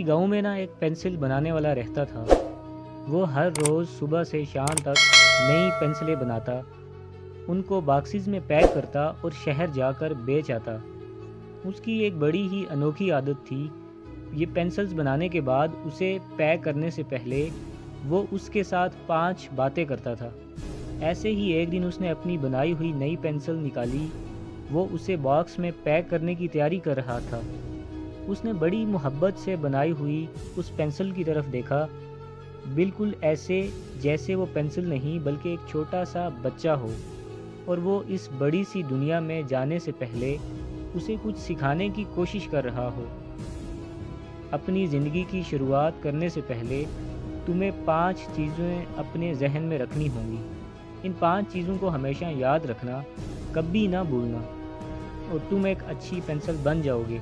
किसी गांव में ना एक पेंसिल बनाने वाला रहता था। वो हर रोज़ सुबह से शाम तक नई पेंसिलें बनाता, उनको बॉक्सेस में पैक करता और शहर जाकर बेच आता। उसकी एक बड़ी ही अनोखी आदत थी। ये पेंसिल्स बनाने के बाद उसे पैक करने से पहले वो उसके साथ 5 बातें करता था। ऐसे ही एक दिन उसने अपनी बनाई हुई नई पेंसिल निकाली। वो उसे बॉक्स में पैक करने की तैयारी कर रहा था। उसने बड़ी मोहब्बत से बनाई हुई उस पेंसिल की तरफ देखा, बिल्कुल ऐसे जैसे वो पेंसिल नहीं बल्कि एक छोटा सा बच्चा हो, और वो इस बड़ी सी दुनिया में जाने से पहले उसे कुछ सिखाने की कोशिश कर रहा हो। अपनी ज़िंदगी की शुरुआत करने से पहले तुम्हें 5 चीज़ें अपने जहन में रखनी होंगी। इन 5 चीज़ों को हमेशा याद रखना, कभी ना भूलना, और तुम एक अच्छी पेंसिल बन जाओगे।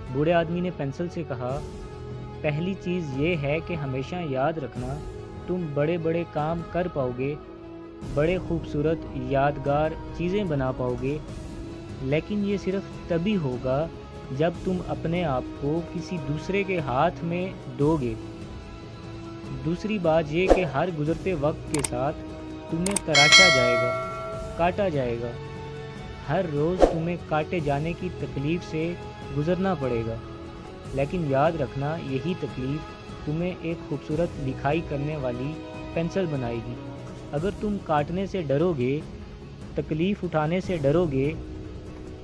बूढ़े आदमी ने पेंसिल से कहा, पहली चीज़ ये है कि हमेशा याद रखना, तुम बड़े बड़े काम कर पाओगे, बड़े खूबसूरत यादगार चीज़ें बना पाओगे, लेकिन ये सिर्फ तभी होगा जब तुम अपने आप को किसी दूसरे के हाथ में दोगे। दूसरी बात ये कि हर गुज़रते वक्त के साथ तुम्हें तराशा जाएगा, काटा जाएगा। हर रोज़ तुम्हें काटे जाने की तकलीफ़ से गुज़रना पड़ेगा, लेकिन याद रखना, यही तकलीफ़ तुम्हें एक खूबसूरत लिखाई करने वाली पेंसिल बनाएगी। अगर तुम काटने से डरोगे, तकलीफ़ उठाने से डरोगे,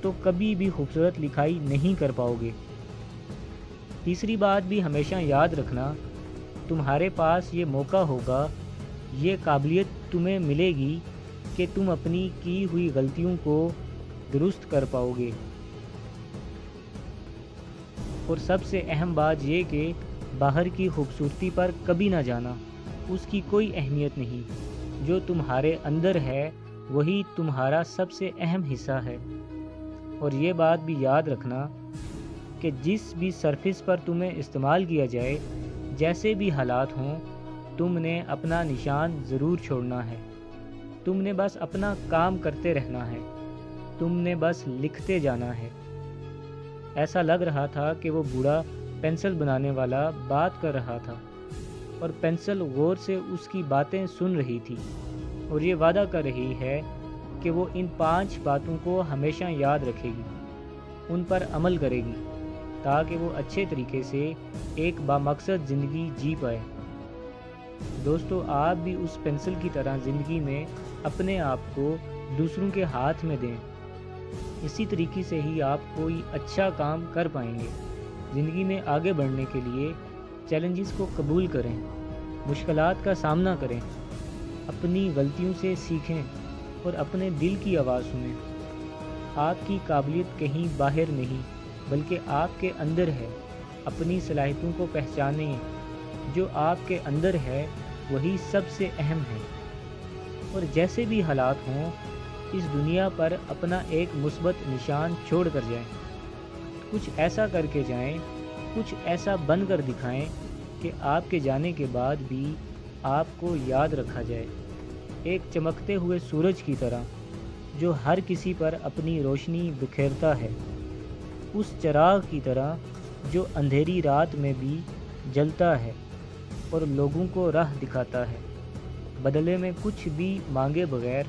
तो कभी भी खूबसूरत लिखाई नहीं कर पाओगे। तीसरी बात भी हमेशा याद रखना, तुम्हारे पास ये मौका होगा, ये काबिलियत तुम्हें मिलेगी कि तुम अपनी की हुई गलतियों को दुरुस्त कर पाओगे। और सबसे अहम बात ये कि बाहर की खूबसूरती पर कभी ना जाना, उसकी कोई अहमियत नहीं। जो तुम्हारे अंदर है वही तुम्हारा सबसे अहम हिस्सा है। और ये बात भी याद रखना कि जिस भी सरफेस पर तुम्हें इस्तेमाल किया जाए, जैसे भी हालात हों, तुमने अपना निशान ज़रूर छोड़ना है। तुमने बस अपना काम करते रहना है, तुमने बस लिखते जाना है। ऐसा लग रहा था कि वो बूढ़ा पेंसिल बनाने वाला बात कर रहा था, और पेंसिल गौर से उसकी बातें सुन रही थी, और ये वादा कर रही है कि वो इन 5 बातों को हमेशा याद रखेगी, उन पर अमल करेगी, ताकि वो अच्छे तरीके से एक बामकसद ज़िंदगी जी पाए। दोस्तों, आप भी उस पेंसिल की तरह ज़िंदगी में अपने आप को दूसरों के हाथ में दें। इसी तरीके से ही आप कोई अच्छा काम कर पाएंगे। ज़िंदगी में आगे बढ़ने के लिए चैलेंजेस को कबूल करें, मुश्किलात का सामना करें, अपनी गलतियों से सीखें और अपने दिल की आवाज़ सुनें। आपकी काबिलियत कहीं बाहर नहीं बल्कि आपके अंदर है। अपनी सलाहियतों को पहचानें। जो आपके अंदर है वही सबसे अहम है। और जैसे भी हालात हों, इस दुनिया पर अपना एक मुस्बत निशान छोड़ कर जाएं। कुछ ऐसा करके जाएं, कुछ ऐसा बन कर दिखाएं कि आपके जाने के बाद भी आपको याद रखा जाए। एक चमकते हुए सूरज की तरह जो हर किसी पर अपनी रोशनी बिखेरता है, उस चिराग की तरह जो अंधेरी रात में भी जलता है और लोगों को राह दिखाता है। बदले में कुछ भी मांगे बगैर